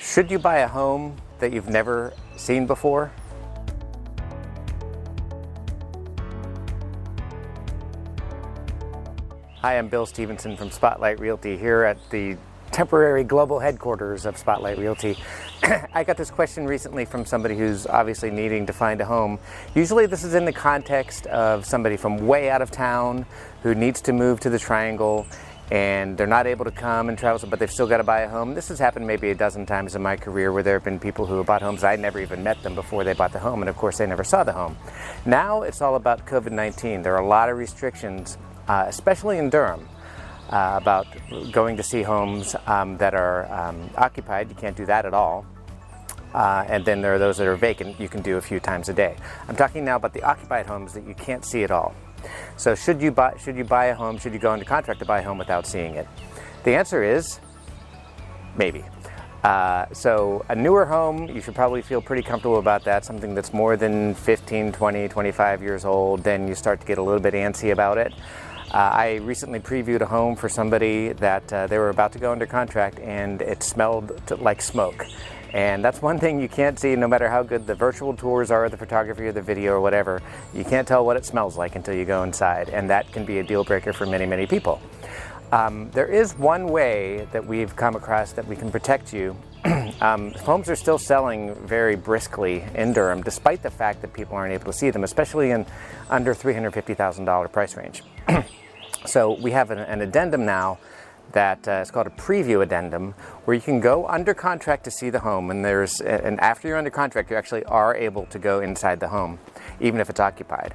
Should you buy a home that you've never seen before? Hi, I'm Bill Stevenson from Spotlight Realty here at the temporary global headquarters of Spotlight Realty. I got this question recently from somebody who's obviously needing to find a home. Usually this is in the context of somebody from way out of town who needs to move to the Triangle and they're not able to come and travel, but they've still got to buy a home. This has happened maybe a dozen times in my career where there have been people who have bought homes. I never even met them before they bought the home, and of course they never saw the home. Now it's all about COVID-19. There are a lot of restrictions, especially in Durham, about going to see homes that are occupied. You can't do that at all. And then there are those that are vacant you can do a few times a day. I'm talking now about the occupied homes that you can't see at all. So should you buy a home, should you go into contract to buy a home without seeing it? The answer is maybe. So a newer home, you should probably feel pretty comfortable about that. Something that's more than 15, 20, 25 years old, then you start to get a little bit antsy about it. I recently previewed a home for somebody that they were about to go under contract, and it smelled like smoke. And that's one thing you can't see, no matter how good the virtual tours are, the photography or the video or whatever. You can't tell what it smells like until you go inside, and that can be a deal breaker for many, many people. There is one way that we've come across that we can protect you. Homes are still selling very briskly in Durham, despite the fact that people aren't able to see them, especially in under $350,000 price range. So we have an addendum now that is called a preview addendum, where you can go under contract to see the home, and after you're under contract, you actually are able to go inside the home, even if it's occupied.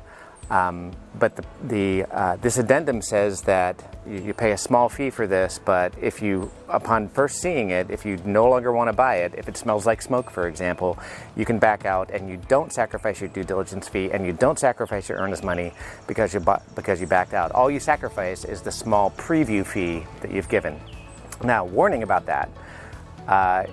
But this addendum says that you pay a small fee for this, but if you, upon first seeing it, if you no longer want to buy it, if it smells like smoke, for example, you can back out, and you don't sacrifice your due diligence fee, and you don't sacrifice your earnest money because you backed out. All you sacrifice is the small preview fee that you've given. Now, warning about that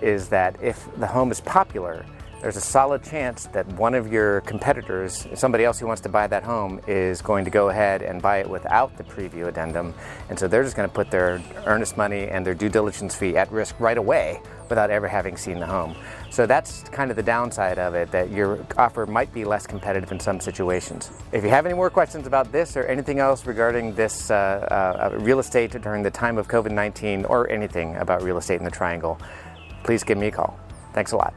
is that if the home is popular, there's a solid chance that one of your competitors, somebody else who wants to buy that home, is going to go ahead and buy it without the preview addendum. And so they're just going to put their earnest money and their due diligence fee at risk right away without ever having seen the home. So that's kind of the downside of it, that your offer might be less competitive in some situations. If you have any more questions about this or anything else regarding this real estate during the time of COVID-19, or anything about real estate in the Triangle, please give me a call. Thanks a lot.